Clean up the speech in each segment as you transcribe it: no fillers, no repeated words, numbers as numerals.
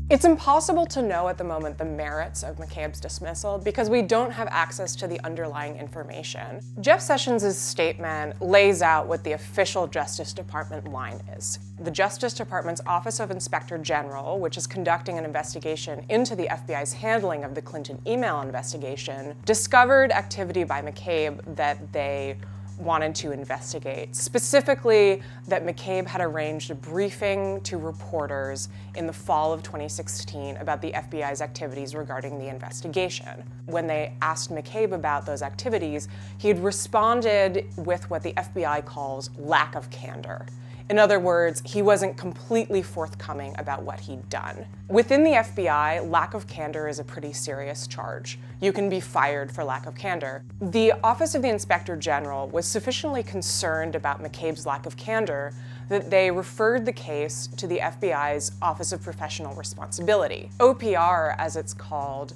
It's impossible to know at the moment the merits of McCabe's dismissal because we don't have access to the underlying information. Jeff Sessions' statement lays out what the official Justice Department line is. The Justice Department's Office of Inspector General, which is conducting an investigation into the FBI's handling of the Clinton email investigation, discovered activity by McCabe that they wanted to investigate. Specifically, that McCabe had arranged a briefing to reporters in the fall of 2016 about the FBI's activities regarding the investigation. When they asked McCabe about those activities, he had responded with what the FBI calls lack of candor. In other words, he wasn't completely forthcoming about what he'd done. Within the FBI, lack of candor is a pretty serious charge. You can be fired for lack of candor. The Office of the Inspector General was sufficiently concerned about McCabe's lack of candor that they referred the case to the FBI's Office of Professional Responsibility. OPR, as it's called,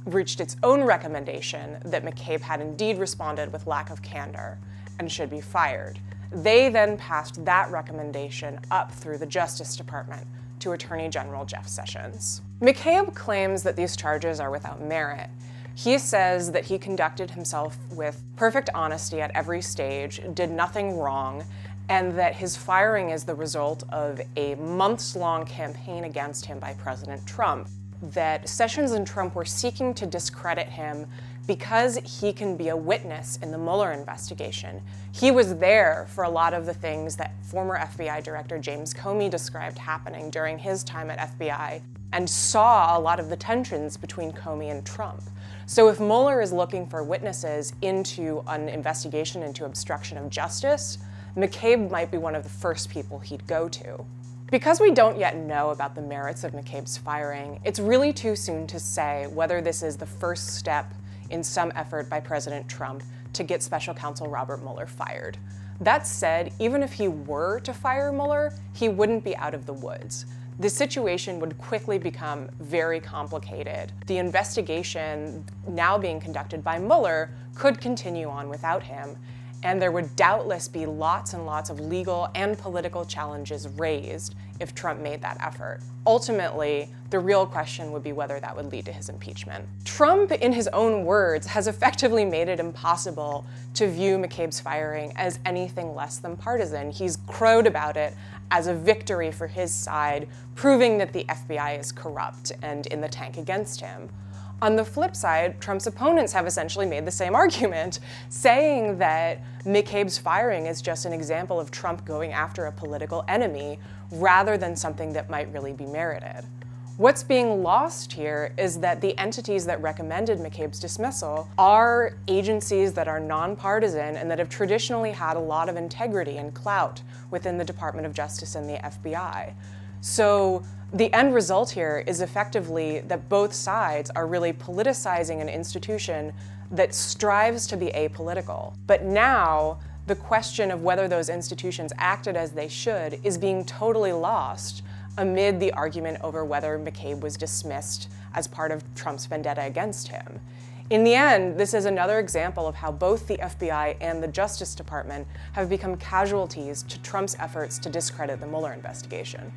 reached its own recommendation that McCabe had indeed responded with lack of candor and should be fired. They then passed that recommendation up through the Justice Department to Attorney General Jeff Sessions. McCabe claims that these charges are without merit. He says that he conducted himself with perfect honesty at every stage, did nothing wrong, and that his firing is the result of a months-long campaign against him by President Trump. That Sessions and Trump were seeking to discredit him because he can be a witness in the Mueller investigation. He was there for a lot of the things that former FBI Director James Comey described happening during his time at FBI and saw a lot of the tensions between Comey and Trump. So if Mueller is looking for witnesses into an investigation into obstruction of justice, McCabe might be one of the first people he'd go to. Because we don't yet know about the merits of McCabe's firing, it's really too soon to say whether this is the first step in some effort by President Trump to get Special Counsel Robert Mueller fired. That said, even if he were to fire Mueller, he wouldn't be out of the woods. The situation would quickly become very complicated. The investigation now being conducted by Mueller could continue on without him, and there would doubtless be lots and lots of legal and political challenges raised if Trump made that effort. Ultimately, the real question would be whether that would lead to his impeachment. Trump, in his own words, has effectively made it impossible to view McCabe's firing as anything less than partisan. He's crowed about it as a victory for his side, proving that the FBI is corrupt and in the tank against him. On the flip side, Trump's opponents have essentially made the same argument, saying that McCabe's firing is just an example of Trump going after a political enemy rather than something that might really be merited. What's being lost here is that the entities that recommended McCabe's dismissal are agencies that are nonpartisan and that have traditionally had a lot of integrity and clout within the Department of Justice and the FBI. So the end result here is effectively that both sides are really politicizing an institution that strives to be apolitical. But now, the question of whether those institutions acted as they should is being totally lost amid the argument over whether McCabe was dismissed as part of Trump's vendetta against him. In the end, this is another example of how both the FBI and the Justice Department have become casualties to Trump's efforts to discredit the Mueller investigation.